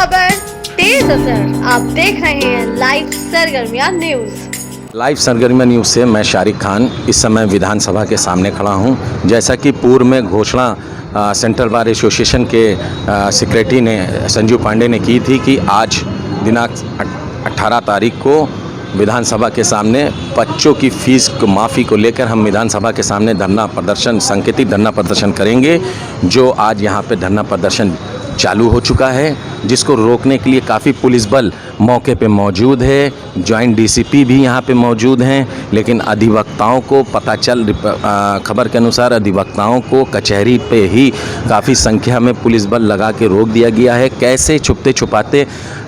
खबर तेज असर। आप देख रहे हैं लाइव सरगर्मियां न्यूज। लाइव सरगर्मियां न्यूज़ से मैं शारिक खान इस समय विधानसभा के सामने खड़ा हूं। जैसा कि पूर्व में घोषणा सेंट्रल बार एसोसिएशन के सेक्रेटरी ने संजीव पांडे ने की थी कि आज दिनांक 18 तारीख को विधानसभा के सामने बच्चों की फीस माफ़ी को लेकर हम विधानसभा के सामने धरना प्रदर्शन, सांकेतिक धरना प्रदर्शन करेंगे। जो आज यहाँ पे धरना प्रदर्शन चालू हो चुका है, जिसको रोकने के लिए काफ़ी पुलिस बल मौके पे मौजूद है। जॉइंट डीसीपी भी यहाँ पे मौजूद हैं, लेकिन अधिवक्ताओं को पता चल खबर के अनुसार अधिवक्ताओं को कचहरी पे ही काफ़ी संख्या में पुलिस बल लगा के रोक दिया गया है। कैसे छुपते छुपाते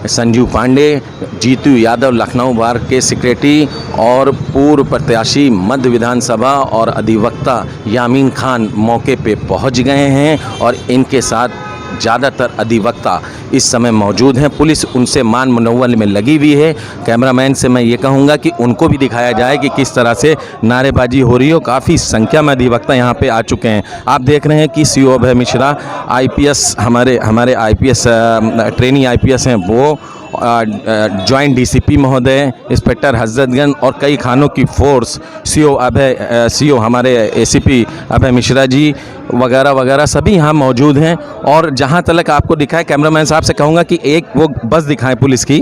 संजीव पांडे, जीतू यादव लखनऊ बार के सेक्रेटरी और पूर्व प्रत्याशी मध्य विधानसभा और अधिवक्ता यामीन खान मौके पे पहुंच गए हैं और इनके साथ ज़्यादातर अधिवक्ता इस समय मौजूद हैं। पुलिस उनसे मान मनौवल में लगी हुई है। कैमरामैन से मैं ये कहूँगा कि उनको भी दिखाया जाए कि किस तरह से नारेबाजी हो रही हो। काफ़ी संख्या में अधिवक्ता यहाँ पे आ चुके हैं। आप देख रहे हैं कि सीओ अभय मिश्रा, आईपीएस हमारे आईपीएस ट्रेनी आईपीएस हैं वो, जॉइंट डीसीपी महोदय, इंस्पेक्टर हजरतगंज और कई खानों की फोर्स, सीओ हमारे एसीपी अभय मिश्रा जी वगैरह वगैरह सभी यहाँ मौजूद हैं। और जहाँ तक आपको दिखाए, कैमरामैन साहब से कहूँगा कि एक वो बस दिखाएं पुलिस की,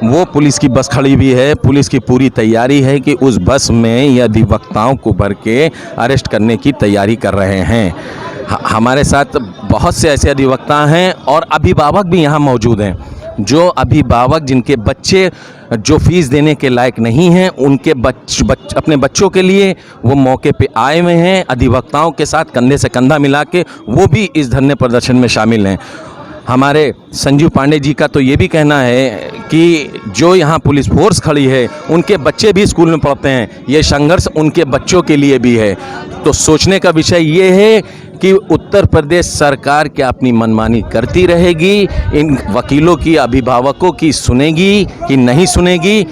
वो पुलिस की बस खड़ी हुई है। पुलिस की पूरी तैयारी है कि उस बस में ये अधिवक्ताओं को भर के अरेस्ट करने की तैयारी कर रहे हैं। हमारे साथ बहुत से ऐसे अधिवक्ता हैं और अभिभावक भी यहाँ मौजूद हैं। जो अभिभावक जिनके बच्चे जो फीस देने के लायक नहीं हैं, उनके अपने बच्चों के लिए वो मौके पे आए हुए हैं। अधिवक्ताओं के साथ कंधे से कंधा मिला के वो भी इस धरने प्रदर्शन में शामिल हैं। हमारे संजीव पांडे जी का तो ये भी कहना है कि जो यहाँ पुलिस फोर्स खड़ी है, उनके बच्चे भी स्कूल में पढ़ते हैं। ये संघर्ष उनके बच्चों के लिए भी है। तो सोचने का विषय ये है कि उत्तर प्रदेश सरकार क्या अपनी मनमानी करती रहेगी, इन वकीलों की, अभिभावकों की सुनेगी कि नहीं सुनेगी?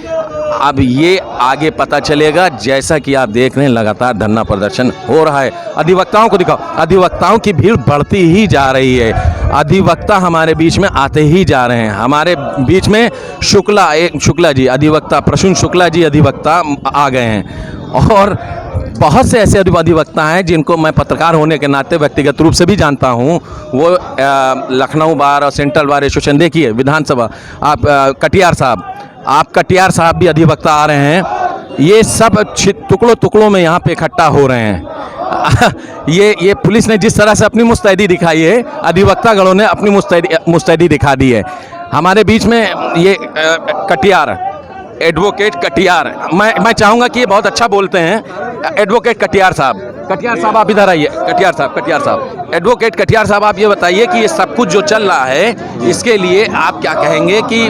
अब ये आगे पता चलेगा। जैसा कि आप देख रहे हैं लगातार धरना प्रदर्शन हो रहा है। अधिवक्ताओं को दिखाओ, अधिवक्ताओं की भीड़ बढ़ती ही जा रही है। अधिवक्ता हमारे बीच में आते ही जा रहे हैं। हमारे बीच में शुक्ला जी अधिवक्ता, प्रसून शुक्ला जी अधिवक्ता आ गए हैं और बहुत से ऐसे अधिवक्ता हैं जिनको मैं पत्रकार होने के नाते व्यक्तिगत रूप से भी जानता हूं। वो लखनऊ बार और सेंट्रल बार एसोसिएशन, देखिए विधानसभा, आप कटियार साहब भी अधिवक्ता आ रहे हैं। ये सब टुकड़ों टुकड़ों में यहाँ पे इकट्ठा हो रहे हैं। ये पुलिस ने जिस तरह से अपनी मुस्तैदी दिखाई है, अधिवक्ता गणों ने अपनी मुस्तैदी दिखा दी है। हमारे बीच में ये कटियार एडवोकेट कटियार, मैं चाहूँगा कि ये बहुत अच्छा बोलते हैं। एडवोकेट कटियार साहब आप इधर आइए। कटियार साहब एडवोकेट कटियार साहब, आप ये बताइए कि ये सब कुछ जो चल रहा है, इसके लिए आप क्या कहेंगे कि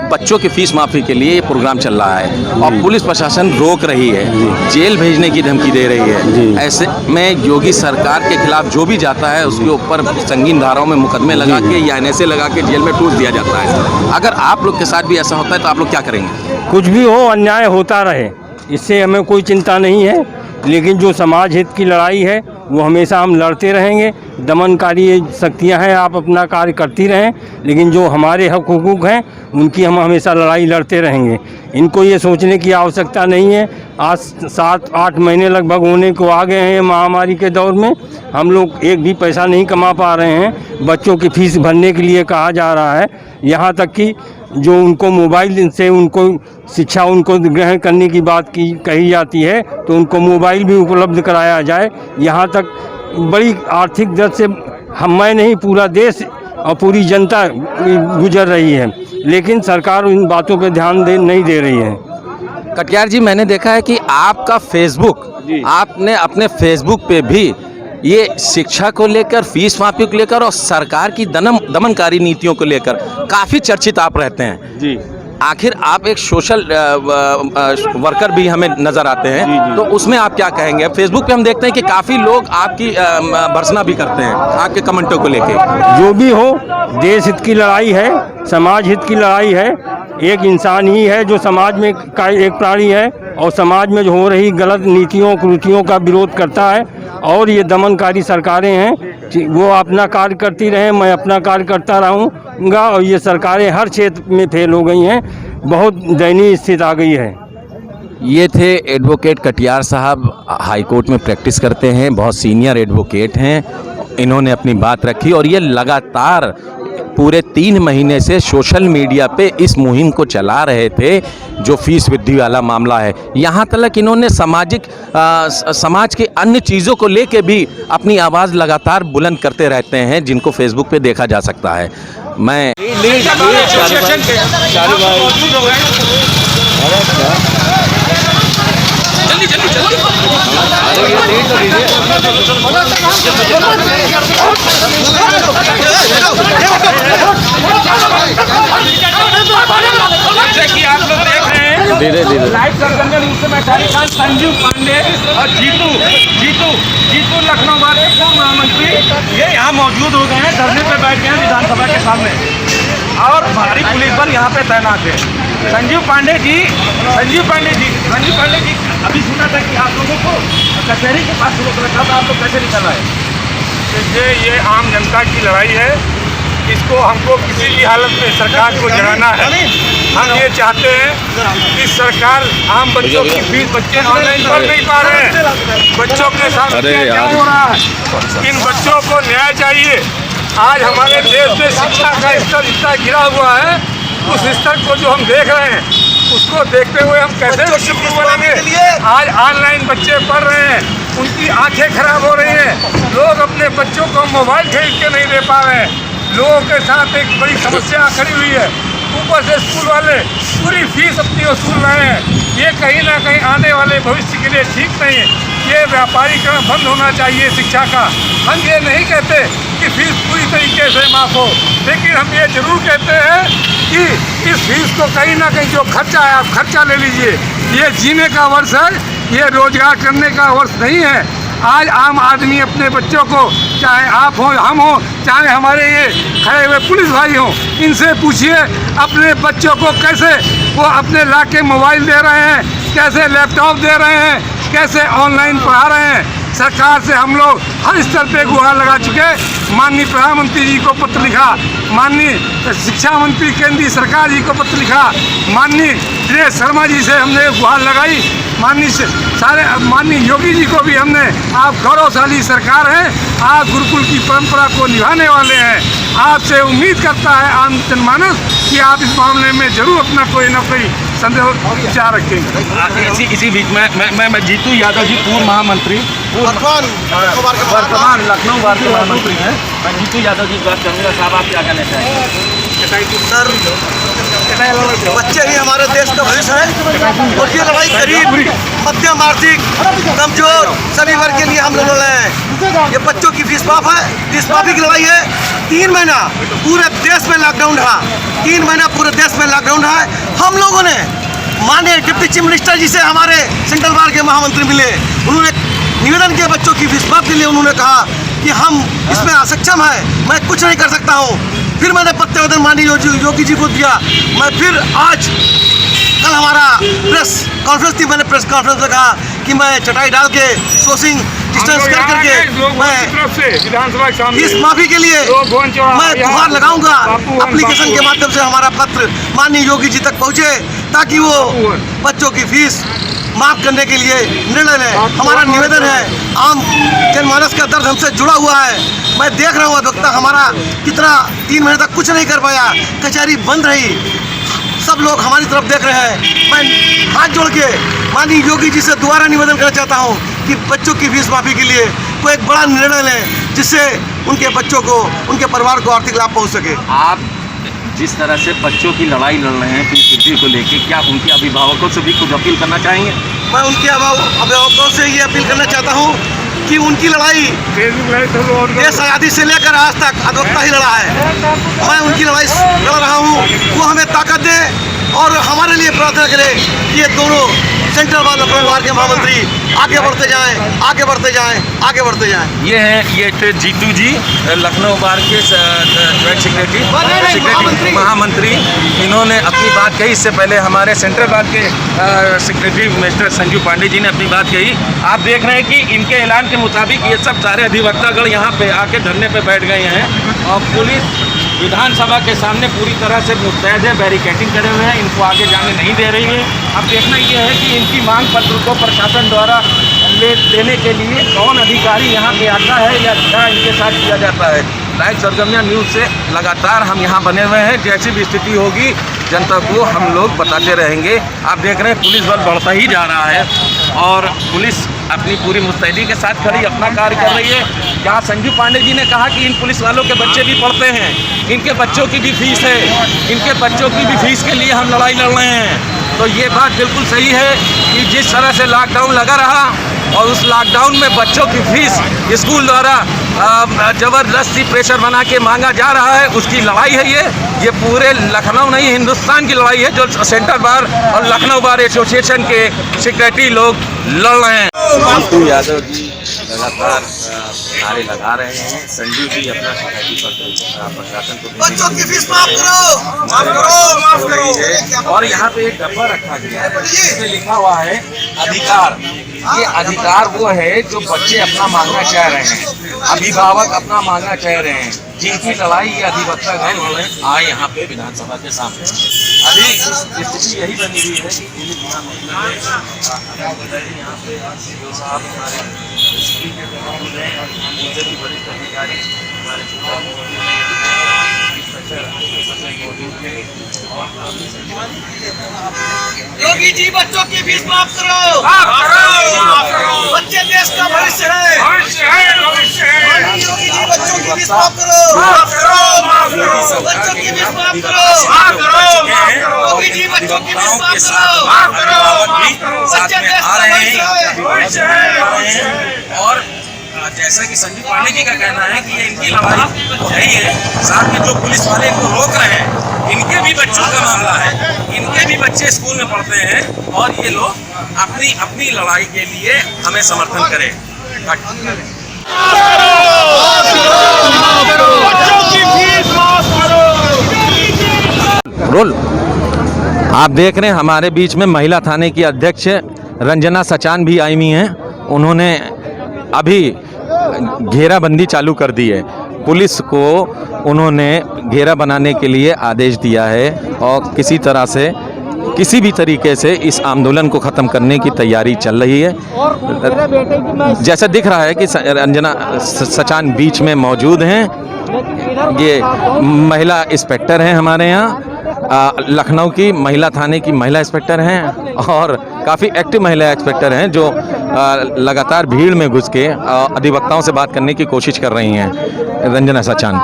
बच्चों की फीस माफ़ी के लिए ये प्रोग्राम चल रहा है और पुलिस प्रशासन रोक रही है, जेल भेजने की धमकी दे रही है। ऐसे में योगी सरकार के खिलाफ जो भी जाता है उसके ऊपर संगीन धाराओं में मुकदमे लगा के या NSA लगा के जेल में ठूस दिया जाता है। अगर आप लोग के साथ भी ऐसा होता है तो आप लोग क्या करेंगे? कुछ भी हो, अन्याय होता रहे, इससे हमें कोई चिंता नहीं है। लेकिन जो समाज हित की लड़ाई है वो हमेशा हम लड़ते रहेंगे। दमनकारी शक्तियां हैं, आप अपना कार्य करती रहें, लेकिन जो हमारे हक हुकूक हैं उनकी हम हमेशा लड़ाई लड़ते रहेंगे। इनको ये सोचने की आवश्यकता नहीं है। आज 7-8 महीने लगभग होने को आ गए हैं महामारी के दौर में, हम लोग एक भी पैसा नहीं कमा पा रहे हैं। बच्चों की फीस भरने के लिए कहा जा रहा है, यहाँ तक कि जो उनको मोबाइल से उनको शिक्षा उनको ग्रहण करने की बात कही जाती है, तो उनको मोबाइल भी उपलब्ध कराया जाए। यहाँ तक बड़ी आर्थिक दर्द से मैं नहीं, पूरा देश और पूरी जनता गुजर रही है, लेकिन सरकार इन बातों पे ध्यान नहीं दे रही है। कटियार जी, मैंने देखा है कि आपका फेसबुक, आपने अपने फेसबुक पे भी ये शिक्षा को लेकर, फीस माफी को लेकर और सरकार की दमनकारी नीतियों को लेकर काफ़ी चर्चित आप रहते हैं जी। आखिर आप एक सोशल वर्कर भी हमें नज़र आते हैं, जी। तो उसमें आप क्या कहेंगे? फेसबुक पे हम देखते हैं कि काफ़ी लोग आपकी भर्त्सना भी करते हैं आपके कमेंटों को लेके। जो भी हो, देश हित की लड़ाई है, समाज हित की लड़ाई है। एक इंसान ही है जो समाज में का एक प्राणी है और समाज में जो हो रही गलत नीतियों कुरीतियों का विरोध करता है। और ये दमनकारी सरकारें हैं, वो अपना कार्य करती रहें, मैं अपना कार्य करता रहूँगा। और ये सरकारें हर क्षेत्र में फेल हो गई हैं, बहुत दयनीय स्थिति आ गई है। ये थे एडवोकेट कटियार साहब, हाई कोर्ट में प्रैक्टिस करते हैं, बहुत सीनियर एडवोकेट हैं। इन्होंने अपनी बात रखी और ये लगातार पूरे 3 महीने से सोशल मीडिया पे इस मुहिम को चला रहे थे, जो फीस वृद्धि वाला मामला है। यहाँ तक इन्होंने समाज के अन्य चीज़ों को लेके भी अपनी आवाज़ लगातार बुलंद करते रहते हैं, जिनको फेसबुक पे देखा जा सकता है। मैं कि आप लोग देख रहे हैं लाइव सरगर्मी न्यूज़ से मैं शारिक खान, संजीव पांडे और जीतू लखनऊ वाले पूर्व महामंत्री ये यहाँ मौजूद हो गए हैं, धरने पे बैठ गए हैं विधानसभा के सामने और भारी पुलिस बल यहाँ पे तैनात है। संजीव पांडे जी अभी सुना था कि आप लोगों को कचहरी के पास रोक रखा था, आप लोग कैसे निकल रहे हैं? ये आम जनता की लड़ाई है, इसको हमको किसी भी हालत में सरकार को जगाना है। हम ये चाहते हैं कि सरकार आम बच्चों की फीस बच्चे ऑनलाइन पढ़ नहीं पा रहे हैं, बच्चों के साथ क्या हो रहा है, इन बच्चों को न्याय चाहिए। आज हमारे देश में शिक्षा का स्तर इतना गिरा हुआ है, उस स्तर को जो हम देख रहे हैं उसको देखते हुए हम कैसे बढ़ेंगे। आज ऑनलाइन बच्चे पढ़ रहे हैं, उनकी आंखें खराब हो रही हैं, लोग अपने बच्चों को मोबाइल खरीद के नहीं दे पा रहे हैं, लोगों के साथ एक बड़ी समस्या खड़ी हुई है। ऊपर से स्कूल वाले पूरी फीस अपनी वसूल रहे हैं, ये कहीं ना कहीं आने वाले भविष्य के लिए ठीक नहीं है। ये व्यापारीकरण बंद होना चाहिए शिक्षा का। हम ये नहीं कहते कि फीस पूरी तरीके से माफ़ हो, लेकिन हम ये जरूर कहते हैं कि इस फीस को कहीं ना कहीं जो खर्चा है आप खर्चा ले लीजिए। ये जीने का वर्ष है, ये रोजगार करने का वर्ष नहीं है। आज आम आदमी अपने बच्चों को, चाहे आप हो, हम हो, चाहे हमारे ये खड़े हुए पुलिस भाई हों, इनसे पूछिए अपने बच्चों को कैसे वो अपने ला के मोबाइल दे रहे हैं, कैसे लैपटॉप दे रहे हैं, कैसे ऑनलाइन पढ़ा रहे हैं। सरकार से हम लोग हर स्तर पे गुहार लगा चुके। माननीय प्रधानमंत्री जी को पत्र लिखा, माननीय शिक्षा मंत्री केंद्रीय सरकार जी को पत्र लिखा, माननीय दिनेश शर्मा जी से हमने गुहार लगाई, माननीय योगी जी को भी हमने, आप गौरवशाली सरकार हैं, आप गुरुकुल की परंपरा को निभाने वाले हैं। आपसे उम्मीद करता है आम जनमानस कि आप इस मामले में जरूर अपना कोई न कोई संदेह विचार रखेंगे। इसी बीच मैं जीतू यादव जी, पूर्व महामंत्री, वर्तमान लखनऊ वार्ड के महामंत्री हैं। मैं जीतू यादव जी बात करूँगा। साहब आप क्या कहना चाहेंगे? सर, बच्चे ही हमारे देश का भविष्य है और ये लड़ाई गरीब, मध्यम आर्थिक, कमजोर सभी वर्ग के लिए हम लड़ रहे हैं। ये बच्चों की फीस माफ है, फीस माफी की लड़ाई है। 3 महीना पूरे देश में लॉकडाउन रहा, 3 महीना पूरे देश में लॉकडाउन रहा है। हम लोगों ने माननीय डिप्टी चीफ मिनिस्टर जी से हमारे सेंट्रल वार्ड के महामंत्री मिले, उन्होंने निवेदन किया बच्चों की फीस माफ के लिए। उन्होंने कहा कि हम इसमें असक्षम है, मैं कुछ नहीं कर सकता हूँ। फिर मैंने पत्रवेदन माननीय योगी जी को दिया। मैं फिर आज कल हमारा प्रेस कॉन्फ्रेंस थी, मैंने प्रेस कॉन्फ्रेंस में कहा कि मैं चटाई डाल के सोशिंग डिस्टेंस करके मैं इस माफी के लिए मैं गुहार लगाऊंगा। एप्लीकेशन के माध्यम से हमारा पत्र माननीय योगी जी तक पहुँचे ताकि वो बच्चों की फीस माफ करने के लिए निर्णय लें। हमारा निवेदन है, आम जनमानस का दर्द हमसे जुड़ा हुआ है। मैं देख रहा हूँ अधिवक्ता हमारा कितना 3 महीने तक कुछ नहीं कर पाया, कचहरी बंद रही, सब लोग हमारी तरफ देख रहे हैं। मैं हाथ जोड़ के माननीय योगी जी से दोबारा निवेदन करना चाहता हूँ कि बच्चों की फीस माफी के लिए कोई एक बड़ा निर्णय लें, जिससे उनके बच्चों को, उनके परिवार को आर्थिक लाभ पहुँच सके। आप जिस तरह से बच्चों की लड़ाई लड़ रहे हैं फीस वृद्धि को लेकर, क्या उनके अभिभावकों से भी कुछ अपील करना चाहेंगे? मैं उनके अभिभावकों से ये अपील करना चाहता हूँ कि उनकी लड़ाई देश आज़ादी से लेकर आज तक अधिवक्ता ही लड़ा है। मैं उनकी लड़ाई लड़ रहा हूँ, वो हमें ताकत दे और हमारे लिए प्रार्थना करें कि ये दोनों सेंट्रल बार लखनऊ बार के महामंत्री आगे बढ़ते जाएं, आगे बढ़ते जाएं, आगे बढ़ते जाएं। ये थे जीतू जी, लखनऊ बार के जॉइंट सेक्रेटरी महामंत्री। इन्होंने अपनी बात कही। इससे पहले हमारे सेंट्रल बार के सेक्रेटरी मिस्टर संजू पांडे जी ने अपनी बात कही। आप देख रहे हैं कि इनके ऐलान के मुताबिक ये सब सारे अधिवक्तागण यहाँ पे आके धरने पे बैठ गए हैं और पुलिस विधानसभा के सामने पूरी तरह से मुस्तैद है, बैरिकेडिंग करे हुए हैं, इनको आगे जाने नहीं दे रही है। अब देखना ये है कि इनकी मांग पत्र को प्रशासन द्वारा लेने के लिए कौन अधिकारी यहाँ पे आता है या क्या इनके साथ किया जाता है। लाइव सरगर्मियाँ न्यूज़ से लगातार हम यहाँ बने हुए हैं। जैसी भी स्थिति होगी जनता को हम लोग बताते रहेंगे। आप देख रहे हैं पुलिस बल बढ़ता ही जा रहा है और पुलिस अपनी पूरी मुस्तैदी के साथ खड़ी अपना कार्य कर रही है। जहाँ संजू पांडे जी ने कहा कि इन पुलिस वालों के बच्चे भी पढ़ते हैं, इनके बच्चों की भी फीस है, इनके बच्चों की भी फीस के लिए हम लड़ाई लड़ रहे हैं। तो ये बात बिल्कुल सही है कि जिस तरह से लॉकडाउन लगा रहा और उस लॉकडाउन में बच्चों की फीस स्कूल द्वारा ज़बरदस्ती प्रेशर बना के मांगा जा रहा है, उसकी लड़ाई है ये पूरे लखनऊ नहीं हिंदुस्तान की लड़ाई है जो सेंट्रल बार और लखनऊ बार एसोसिएशन के सेक्रेटरी लोग लड़ रहे हैं। जीतू यादव जी लगातार नारे लगा रहे हैं। संजू जी अपना प्रशासन को बच्चों की फीस माफ करो, माफ करो, माफ करो। और यहाँ पे एक डब्बा रखा गया है जिसमें लिखा हुआ है अधिकार। ये अधिकार वो है जो बच्चे अपना मांगना चाह रहे हैं, अभिभावक अपना मांगना चाह रहे हैं, जिनकी लड़ाई ये अधिवक्ता गण आए यहाँ पे विधानसभा के सामने। अभी स्थिति यही बनी हुई है कि यहाँ पे जो साहब हमारे वरिष्ठ अधिकारी योगी जी बच्चों की फीस माफ करो, बच्चे देश का भविष्य है, योगी जी बच्चों की फीस माफ करो, बच्चों की फीस माफ करो, योगी जी बच्चों की फीस माफ करो, साथ में आ रहे हैं। और जैसा कि संजू पांडे जी का कहना है कि ये इनकी लड़ाई तो है ही है, साथ में जो पुलिस वाले इनको रोक रहे हैं इनके भी बच्चों का मामला है, इनके भी बच्चे स्कूल में पढ़ते हैं और ये लोग अपनी अपनी लड़ाई के लिए हमें समर्थन करें। रोल आप देख रहे हैं हमारे बीच में महिला थाने की अध्यक्ष रंजना सचान भी आई हुई हैं। उन्होंने अभी घेराबंदी चालू कर दी है। पुलिस को उन्होंने घेरा बनाने के लिए आदेश दिया है और किसी तरह से किसी भी तरीके से इस आंदोलन को ख़त्म करने की तैयारी चल रही है। जैसा दिख रहा है कि रंजना सचान बीच में मौजूद हैं। ये महिला इंस्पेक्टर हैं हमारे यहाँ, लखनऊ की महिला थाने की महिला इंस्पेक्टर हैं और काफ़ी एक्टिव महिला इंस्पेक्टर हैं जो लगातार भीड़ में घुस के अधिवक्ताओं से बात करने की कोशिश कर रही हैं। रंजना सचान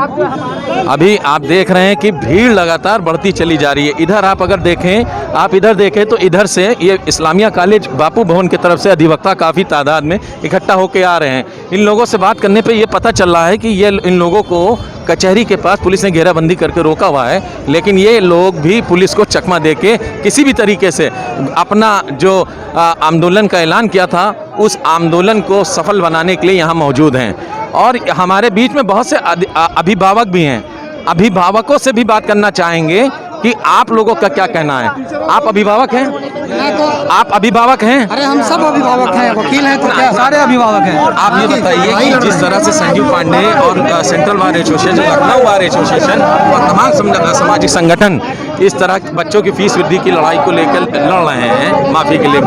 अभी आप देख रहे हैं कि भीड़ लगातार बढ़ती चली जा रही है। इधर आप अगर देखें, आप इधर देखें तो इधर से ये इस्लामिया कॉलेज बापू भवन की तरफ से अधिवक्ता काफ़ी तादाद में इकट्ठा होकर आ रहे हैं। इन लोगों से बात करने पे ये पता चल रहा है कि ये इन लोगों को कचहरी के पास पुलिस ने घेराबंदी करके रोका हुआ है, लेकिन ये लोग भी पुलिस को चकमा देके किसी भी तरीके से अपना जो आंदोलन का ऐलान किया था उस आंदोलन को सफल बनाने के लिए यहाँ मौजूद हैं। और हमारे बीच में बहुत से अभिभावक भी हैं। अभिभावकों से भी बात करना चाहेंगे कि आप लोगों का क्या कहना है। आप अभिभावक हैं? आप अभिभावक हैं? अरे हम सब अभिभावक हैं, वकील हैं तो क्या, सारे अभिभावक हैं। आप ये बताइए कि जिस तरह से संजू पांडे और central bar association, Lucknow bar association और तमाम सामाजिक संगठन इस तरह बच्चों की फीस वृद्धि की लड़ाई को लेकर लड़ रहे हैं माफ़ी के लिए,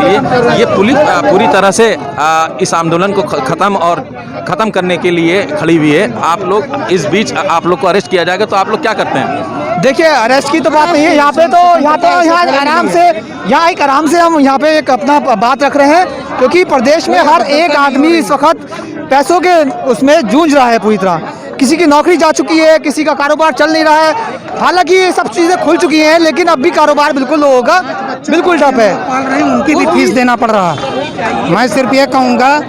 ये पुलिस पूरी तरह से इस आंदोलन को ख़त्म करने के लिए खड़ी हुई है। आप लोग इस बीच आप लोग को अरेस्ट किया जाएगा तो आप लोग क्या करते हैं? देखिए, अरेस्ट की तो बात नहीं है। यहाँ आराम से हम यहाँ पे एक अपना बात रख रहे हैं, क्योंकि प्रदेश में हर एक आदमी इस वक्त पैसों के उसमें जूझ रहा है पूरी तरह। किसी की नौकरी जा चुकी है, किसी का कारोबार चल नहीं रहा है। हालांकि ये सब चीज़ें खुल चुकी हैं, लेकिन अब भी कारोबार बिल्कुल लोगों का बिल्कुल ठप है। उनकी भी फीस देना पड़ रहा है। मैं सिर्फ ये कहूँगा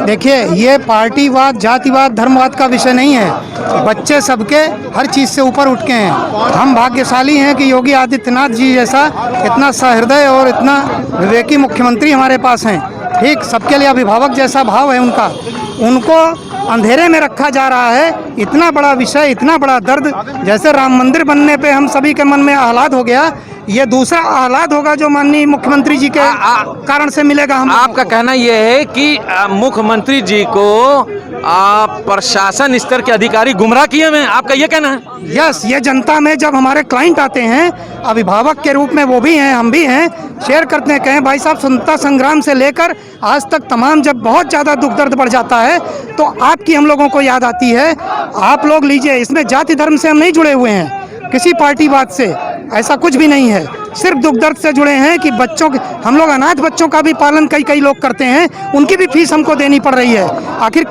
देखिए, ये पार्टीवाद, जातिवाद, धर्मवाद का विषय नहीं है। बच्चे सबके हर चीज़ से ऊपर उठ के हैं। हम भाग्यशाली हैं कि योगी आदित्यनाथ जी जैसा इतना सहृदय और इतना विवेकी मुख्यमंत्री हमारे पास हैं। ठीक, सबके लिए अभिभावक जैसा भाव है उनका। उनको अंधेरे में रखा जा रहा है। इतना बड़ा विषय, इतना बड़ा दर्द, जैसे राम मंदिर बनने पे हम सभी के मन में आह्लाद हो गया, ये दूसरा आह्लाद होगा जो माननीय मुख्यमंत्री जी के कारण से मिलेगा। हम आपका कहना यह है कि मुख्यमंत्री जी को प्रशासन स्तर के अधिकारी गुमराह किए हुए हैं, आपका ये कहना है? यस, ये जनता में जब हमारे क्लाइंट आते हैं, अभिभावक के रूप में वो भी हैं, हम भी हैं, शेयर करते हैं, कहें भाई साहब स्वतंत्रता संग्राम से लेकर आज तक तमाम जब बहुत ज़्यादा दुख दर्द बढ़ जाता है तो आपकी हम लोगों को याद आती है। आप लोग लीजिए, इसमें जाति धर्म से हम नहीं जुड़े हुए हैं, किसी पार्टीवाद से ऐसा कुछ भी नहीं है। सिर्फ दुख दर्द से जुड़े हैं कि बच्चों के, हम लोग अनाथ बच्चों का भी पालन कई लोग करते हैं, उनकी भी फीस हमको देनी पड़ रही है। आखिर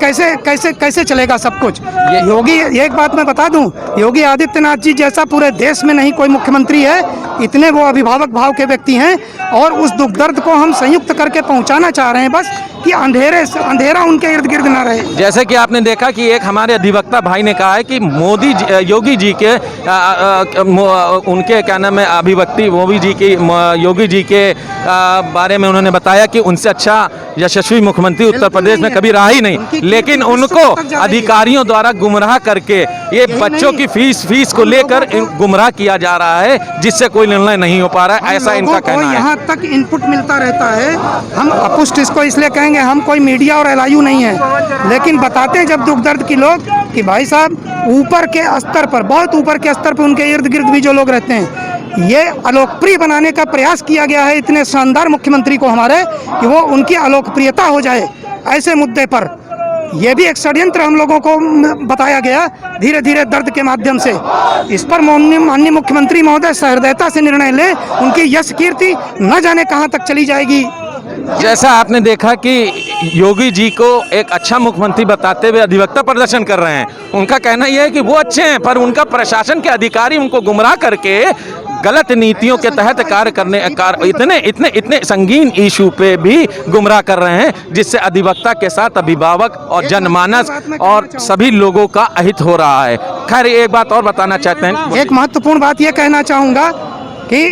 कैसे चलेगा सब कुछ? योगी, एक बात मैं बता दूं, योगी आदित्यनाथ जी जैसा पूरे देश में नहीं कोई मुख्यमंत्री है। इतने वो अभिभावक भाव के व्यक्ति हैं और उस दुख दर्द को हम संयुक्त करके पहुंचाना चाह रहे हैं बस, कि अंधेरा उनके इर्द गिर्द ना रहे। जैसे कि आपने देखा कि एक हमारे अधिवक्ता भाई ने कहा है कि योगी जी के उनके क्या नाम है अभिव्यक्ति योगी जी के बारे में उन्होंने बताया कि उनसे अच्छा यशस्वी मुख्यमंत्री उत्तर प्रदेश में कभी रहा ही नहीं, लेकिन उनको अधिकारियों द्वारा गुमराह करके ये बच्चों की फीस को लेकर गुमराह किया जा रहा है, जिससे कोई निर्णय नहीं हो पा रहा है, ऐसा इनका कहना है। यहाँ तक इनपुट मिलता रहता है। हम अपुष्ट इसको इसलिए कहेंगे, हम कोई मीडिया और एलआईयू नहीं है, लेकिन बताते हैं जब दुख दर्द की लोग कि भाई साहब ऊपर के स्तर पर, बहुत ऊपर के स्तर पर उनके इर्द गिर्द भी जो लोग रहते हैं, ये अलोकप्रिय बनाने का प्रयास किया गया है इतने शानदार मुख्यमंत्री को हमारे, कि वो उनकी अलोकप्रियता हो जाए ऐसे मुद्दे पर। ये भी एक षड्यंत्र हम लोगों को बताया गया धीरे धीरे दर्द के माध्यम से। इस पर माननीय मुख्यमंत्री महोदय सहृदयता से निर्णय लें, उनकी यश कीर्ति न जाने कहां तक चली जाएगी। जैसा आपने देखा कि योगी जी को एक अच्छा मुख्यमंत्री बताते हुए अधिवक्ता प्रदर्शन कर रहे हैं। उनका कहना यह है कि वो अच्छे हैं, पर उनका प्रशासन के अधिकारी उनको गुमराह करके गलत नीतियों के तहत कार्य करने इतने संगीन इशू पे भी गुमराह कर रहे हैं, जिससे अधिवक्ता के साथ अभिभावक और जनमानस और सभी लोगों का अहित हो रहा है। खैर, एक बात और बताना चाहते हैं। एक महत्वपूर्ण बात ये कहना चाहूँगा कि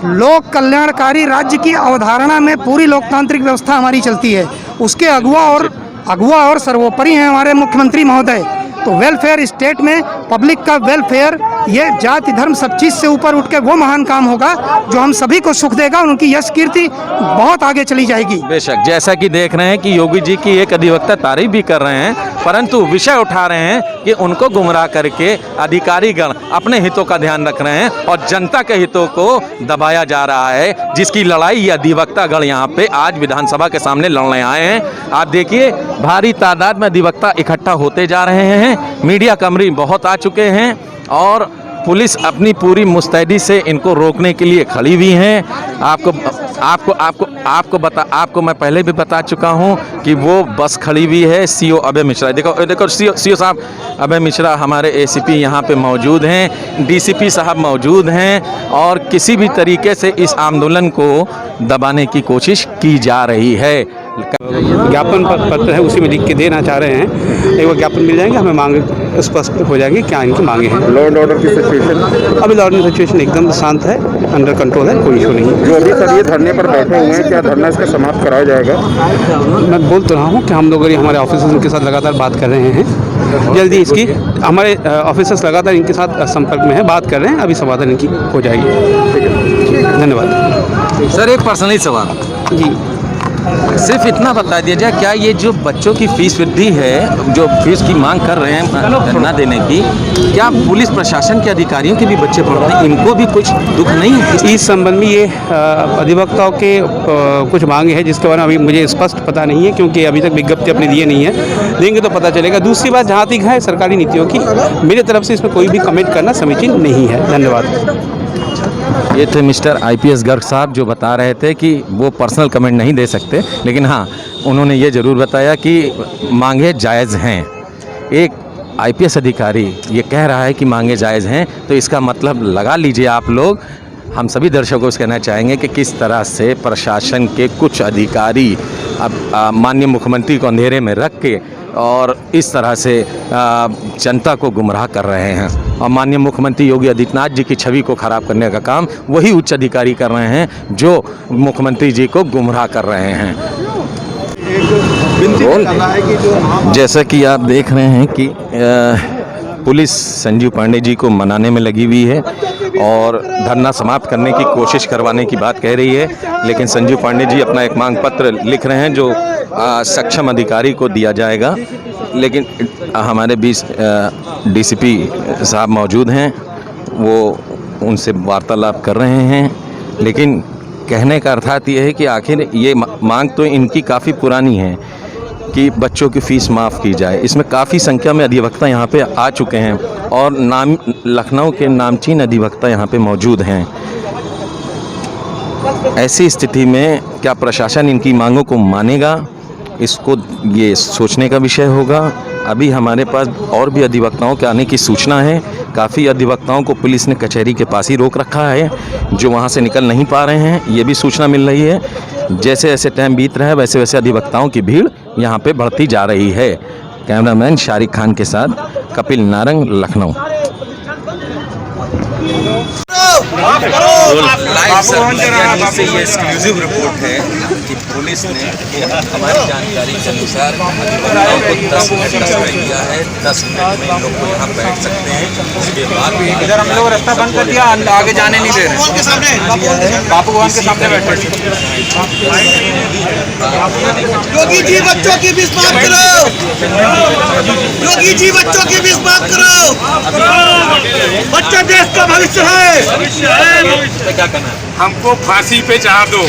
लोक कल्याणकारी राज्य की अवधारणा में पूरी लोकतांत्रिक व्यवस्था हमारी चलती है। उसके अगुआ और सर्वोपरि हैं हमारे मुख्यमंत्री महोदय। तो वेलफेयर स्टेट में पब्लिक का वेलफेयर, ये जाति धर्म सब चीज़ से ऊपर उठ के वो महान काम होगा जो हम सभी को सुख देगा। उनकी यश कीर्ति बहुत आगे चली जाएगी। बेशक, जैसा कि देख रहे हैं कि योगी जी की एक अधिवक्ता तारीफ भी कर रहे हैं, परंतु विषय उठा रहे हैं कि उनको गुमराह करके अधिकारीगण अपने हितों का ध्यान रख रहे हैं और जनता के हितों को दबाया जा रहा है, जिसकी लड़ाई ये अधिवक्तागण यहाँ पे आज विधानसभा के सामने लड़ने आए हैं। आप देखिए, भारी तादाद में अधिवक्ता इकट्ठा होते जा रहे हैं, मीडिया कर्मी बहुत आ चुके हैं और पुलिस अपनी पूरी मुस्तैदी से इनको रोकने के लिए खड़ी हुई हैं। आपको मैं पहले भी बता चुका हूं कि वो बस खड़ी हुई है सीओ अभय मिश्रा। देखो सीओ साहब अभय मिश्रा हमारे एसीपी यहाँ पे मौजूद हैं, डीसीपी साहब मौजूद हैं और किसी भी तरीके से इस आंदोलन को दबाने की कोशिश की जा रही है। ज्ञापन पत्र है, उसी में लिख के देना चाह रहे हैं। एक बार ज्ञापन मिल जाएंगे, हमें मांग स्पष्ट हो जाएगी क्या इनकी मांगे हैं। लॉ एंड ऑर्डर की सिचुएशन, अभी लॉ एंड सिचुएशन एकदम शांत है, अंडर कंट्रोल है, कोई इशू नहीं है। जो अभी सर ये धरने पर बैठे हुए हैं, क्या धरना इसका समाप्त कराया जाएगा? मैं बोल तो रहा हूँ कि हम लोग हमारे ऑफिसर्स इनके साथ लगातार बात कर रहे हैं। जल्दी इसकी हमारे ऑफिसर्स लगातार इनके साथ संपर्क में है, बात कर रहे हैं, अभी समाधान इनकी हो जाएगी। धन्यवाद। सर, एक पर्सनली सवाल जी, सिर्फ इतना बता दिया जाए, क्या ये जो बच्चों की फीस वृद्धि है, जो फीस की मांग कर रहे हैं न देने की, क्या पुलिस प्रशासन के अधिकारियों के भी बच्चे पढ़ते हैं, इनको भी कुछ दुख नहीं है? इस संबंध में ये अधिवक्ताओं के कुछ मांगे हैं, जिसके बारे में अभी मुझे स्पष्ट पता नहीं है, क्योंकि अभी तक विज्ञप्ति अपने दिए नहीं है। देंगे तो पता चलेगा। दूसरी बात, जहाँ तक है सरकारी नीतियों की, मेरी तरफ से इसमें कोई भी कमेंट करना समीचीन नहीं है। धन्यवाद। ये थे मिस्टर आईपीएस गर्ग साहब, जो बता रहे थे कि वो पर्सनल कमेंट नहीं दे सकते, लेकिन हाँ, उन्होंने ये ज़रूर बताया कि मांगे जायज़ हैं। एक आईपीएस अधिकारी ये कह रहा है कि मांगे जायज़ हैं, तो इसका मतलब लगा लीजिए आप लोग। हम सभी दर्शकों को कहना चाहेंगे कि किस तरह से प्रशासन के कुछ अधिकारी अब माननीय मुख्यमंत्री को अंधेरे में रख के और इस तरह से जनता को गुमराह कर रहे हैं। और माननीय मुख्यमंत्री योगी आदित्यनाथ जी की छवि को खराब करने का काम वही उच्च अधिकारी कर रहे हैं जो मुख्यमंत्री जी को गुमराह कर रहे हैं। जैसा कि आप देख रहे हैं कि पुलिस संजीव पांडे जी को मनाने में लगी हुई है और धरना समाप्त करने की कोशिश करवाने की बात कह रही है, लेकिन संजीव पांडे जी अपना एक मांग पत्र लिख रहे हैं जो सक्षम अधिकारी को दिया जाएगा। लेकिन हमारे बीच डीसीपी साहब मौजूद हैं, वो उनसे वार्तालाप कर रहे हैं। लेकिन कहने का अर्थात ये है कि आखिर ये मांग तो इनकी काफ़ी पुरानी है कि बच्चों की फ़ीस माफ़ की जाए। इसमें काफ़ी संख्या में अधिवक्ता यहाँ पे आ चुके हैं और लखनऊ के नामचीन अधिवक्ता यहाँ पे मौजूद हैं। ऐसी स्थिति में क्या प्रशासन इनकी मांगों को मानेगा, इसको ये सोचने का विषय होगा। अभी हमारे पास और भी अधिवक्ताओं के आने की सूचना है। काफ़ी अधिवक्ताओं को पुलिस ने कचहरी के पास ही रोक रखा है, जो वहाँ से निकल नहीं पा रहे हैं, ये भी सूचना मिल रही है। जैसे जैसे टाइम बीत रहा है वैसे वैसे अधिवक्ताओं की भीड़ यहाँ पे बढ़ती जा रही है। कैमरामैन शारिक खान के साथ कपिल नारंग, लखनऊ। से ये एक्सक्लूसिव रिपोर्ट है कि पुलिस ने हमारी जानकारी के अनुसार अधिवक्ताओं को 10 मिनट का समय दिया है। 10 मिनट में लोग को यहाँ बैठ सकते हैं। उसके बाद इधर हम लोग रास्ता बंद कर दिया, आगे जाने नहीं दे रहे। बापू भवन के सामने बैठे। योगी जी बच्चों की फीस माफ करो। योगी जी बच्चों की फीस माफ करो। बच्चा देश का भविष्य है। क्या करना है? हमको फांसी पे चढ़ा दो,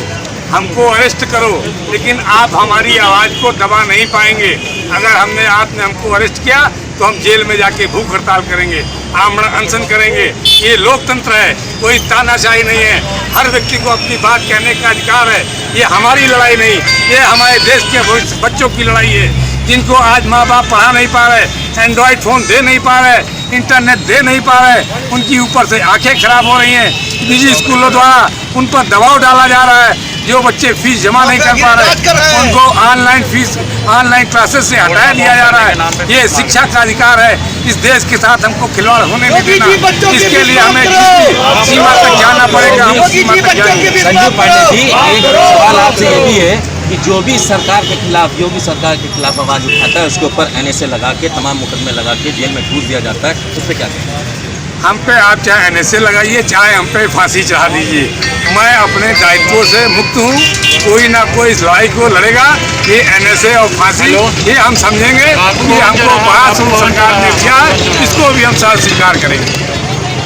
हमको अरेस्ट करो, लेकिन आप हमारी आवाज़ को दबा नहीं पाएंगे। अगर आपने हमको अरेस्ट किया तो हम जेल में जाके भूख हड़ताल करेंगे, आमरण अनशन करेंगे। ये लोकतंत्र है, कोई तानाशाही नहीं है। हर व्यक्ति को अपनी बात कहने का अधिकार है। ये हमारी लड़ाई नहीं, ये हमारे देश के भविष्य बच्चों की लड़ाई है, जिनको आज माँ बाप पढ़ा नहीं पा रहे, एंड्रॉयड फ़ोन दे नहीं पा रहे, इंटरनेट दे नहीं पा रहे, उनकी ऊपर से आंखें खराब हो रही हैं। निजी स्कूलों द्वारा उन पर दबाव डाला जा रहा है। जो बच्चे फीस जमा नहीं कर पा रहे उनको ऑनलाइन क्लासेस से हटाया दिया जा रहा है। ये शिक्षा का अधिकार है। इस देश के साथ हमको खिलवाड़ होने नहीं देना। इसके लिए हमें किसी सीमा तक जाना पड़ेगा। हम सीमा तक जाएंगे। संजीव पांडे जी, एक सवाल आपसे ये भी है कि जो भी सरकार के खिलाफ, योगी सरकार के खिलाफ आवाज़ उठाता है उसके ऊपर NSA लगा के, तमाम मुकदमे लगा के जेल में ठूस दिया जाता है, उस पर क्या कहते हैं? हम पे आप चाहे NSA लगाइए, चाहे हम पे फांसी चढ़ा दीजिए, मैं अपने दायित्वों से मुक्त हूँ। कोई ना कोई इस लड़ाई को लड़ेगा। ये NSA और फांसी ये हम समझेंगे कि हमको बड़ा सरकार ने किया है, इसको भी हम साथ स्वीकार करेंगे।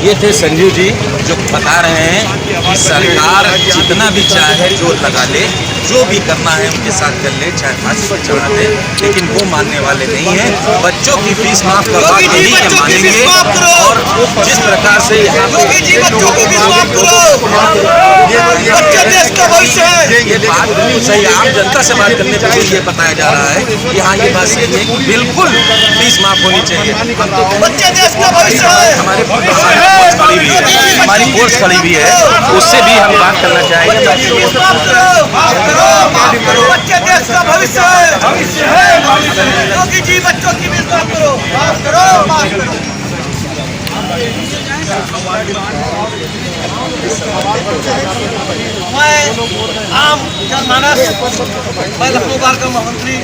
ये थे संजीव जी जो बता रहे हैं कि सरकार जितना भी चाहे जोर लगा ले, जो भी करना है उनके साथ कर ले, चाहे फांसी पर चढ़ा दे, लेकिन वो मानने वाले नहीं हैं। बच्चों की फीस माफ करवा के ही के मानेंगे। और जिस प्रकार से ये बात बिल्कुल सही, आम जनता से बात करने पर ये बताया जा रहा है कि हाँ ये बात सही है कि बिल्कुल फीस माफ होनी चाहिए। हमारी फोर्स खड़ी हुई है, उससे भी हम बात करना चाहेंगे। बच्चे देश का भविष्य है। योगी जी बच्चों की फीस माफ करो, माफ करो, माफ करो। मैं आम जनमानस, मैं लखनऊ बार का महामंत्री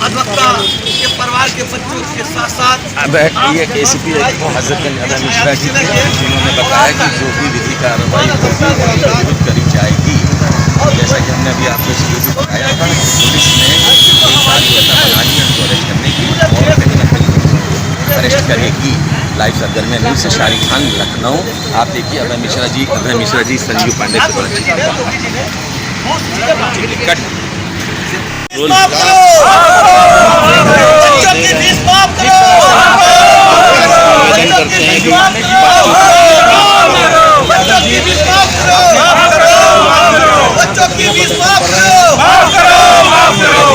अधिवक्ता के परिवार के बच्चों के साथ साथ ये KCP हजरतगंज अदम मिश्रा जी थे, जिन्होंने बताया कि जो भी विधि कार्रवाई होगी करी जाएगी। जैसा कि हमने अभी आपको इस वीडियो में बताया था, पुलिस ने एक बार योजना बना ली उनको अरेस्ट करने की और कहीं ना कहीं अरेस्ट करेगी। लाइव सरगर्मी न्यूज़ से शारिक खान, लखनऊ। आप देखिए अभय मिश्रा जी संजीव पांडे से कट माफ करो, बच्चों की फीस माफ करो, बच्चों की फीस माफ करो, बच्चों की फीस माफ करो, बच्चों की फीस माफ करो।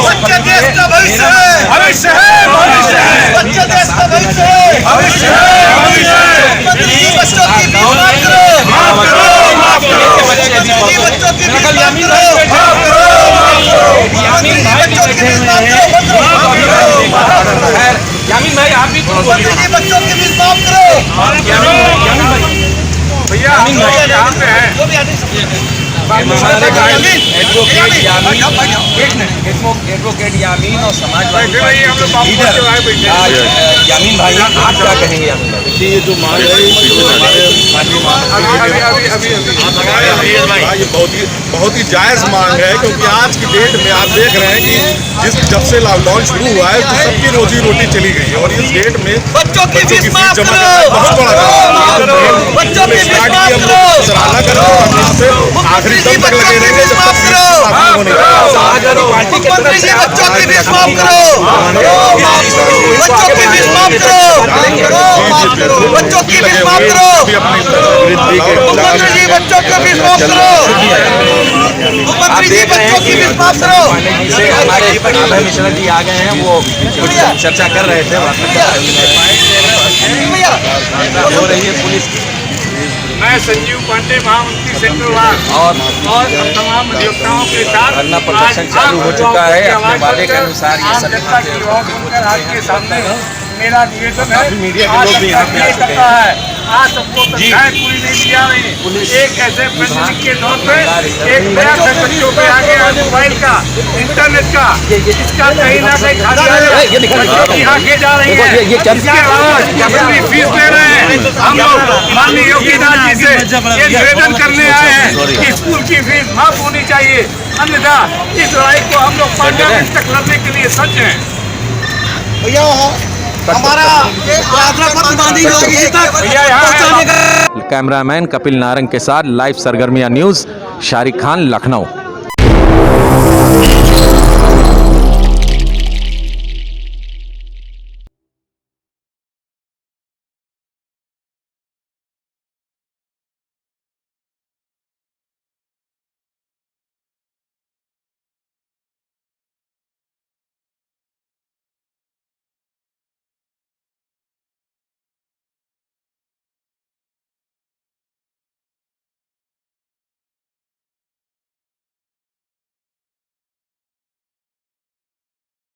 बच्चे देश का भविष्य है, भविष्य है। बच्चे देश का भविष्य है, भविष्य है। बच्चों की फीस माफ करो, बच्चों की फीस माफ करो। एडवोकेट यामीन और समाजवादी यामीन भाई, आप क्या कहेंगे? ये जो मांग है ये बहुत ही जायज़ मांग है, क्योंकि आज की डेट में आप देख रहे हैं कि जब से लॉकडाउन शुरू हुआ है तो सबकी रोजी रोटी चली गई है, और इस डेट में बच्चों की फीस माफ जमा करो, करना बहुत बड़ा काम है। बच्चों की फीस स्टार्ट माफ की हम करो, लोग सराहना करते हैं, हम इससे आखिरी दम तक लगे रहेंगे जब तक फीस माफ नहीं होने मुख्यमंत्री जी बच्चों की फीस माफ करो, बच्चों की फीस माफ करो, बच्चों की फीस माफ करो, मुख्यमंत्री जी बच्चों की फीस माफ करो, मुख्यमंत्री जी बच्चों की फीस माफ करो। हमारे अभय मिश्रा जी आ गए हैं, वो कुछ चर्चा कर रहे थे, हो रही है पुलिस। मैं संजीव पांडे, महामंत्री सेंट्रल वार्ड और तमाम अधिवक्ताओं के साथ धरना प्रदर्शन चालू हो चुका है। अपने वादे के अनुसार ये सब आपके सामने मेरा निवेदन है। मीडिया के लोग भी यहाँ पे आ चुके हैं। आज सबको तनख्वाहें पूरी नहीं दी जा रही। एक ऐसे पेंडेमिक के दौर पे एक नया बच्चों पे आ गया मोबाइल का, इंटरनेट का, इसका कहीं ना कहीं खाली बच्चों की आंखें जा रही है। इसके अलावा अपनी फीस ले रहे हैं। हम लोग माननीय योगी नाथ जी से ये निवेदन करने आए हैं कि स्कूल की फीस माफ होनी चाहिए, अन्यथा इस लड़ाई को हम लोग पार्लियामेंट तक लड़ने के लिए सज्ज हैं। हमारा यात्रा पत्र माननीय योगी जी तक पहुंचाने का। कैमरामैन कपिल नारंग के साथ लाइव सरगर्मिया न्यूज़, शारिक खान, लखनऊ।